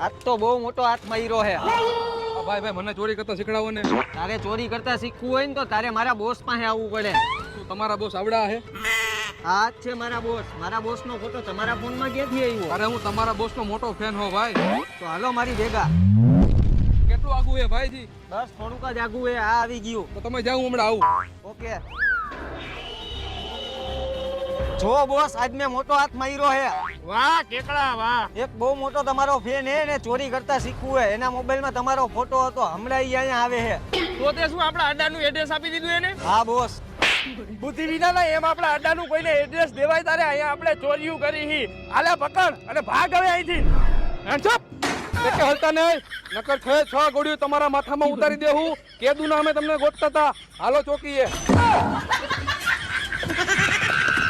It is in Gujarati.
આજ તો બહુ મોટો હાથ માર્યો હે ભાઈ મને ચોરી કરતા શીખડાવો ને. તારે ચોરી કરતા શીખવું હોય ને તો તારે મારા બોસ પાસે આવવું પડે. શું તમારા બોસ આવડા હે? આ જ છે મારા બોસ. મારા બોસ નો ફોટો તમારા ફોન માં ક્યાંથી આવ્યો? અરે હું તમારા બોસ નો મોટો ફેન હો ભાઈ. તો હાલો મારી ભેગા. કેટલું આગું હે ભાઈજી? બસ થોડુંક જ આગું હે. આ આવી ગયું. તો તમે જાઓ, હમણાં આવું. ઓકે. જો બોસ, આજ મેં મોટો હાથ માર્યો હે. વાહ ટેકડા વાહ. એક બહુ મોટો તમારો ફેન હે ને ચોરી કરતા શીખવું હે. એના મોબાઈલમાં તમારો ફોટો હતો. હમણાં ઈ અહીંયા આવે હે. તો તે શું આપણા અડ્ડાનું એડ્રેસ આપી દીધું એને? હા બોસ. બુદ્ધિ વિના ના એમ આપણા અડ્ડાનું કોઈને એડ્રેસ દેવાય તારે અહીંયા આપણે ચોરીયું કરી હી. આલે પકડ અને ભાગ હવે અહીંથી. Hands up. એટલે હલતા નહીં, નકર 6 ગોળીઓ તમારા માથામાં ઉતારી દેવું. કેદુના અમે તમને ગોતતા હતા. હાલો ચોકીએ.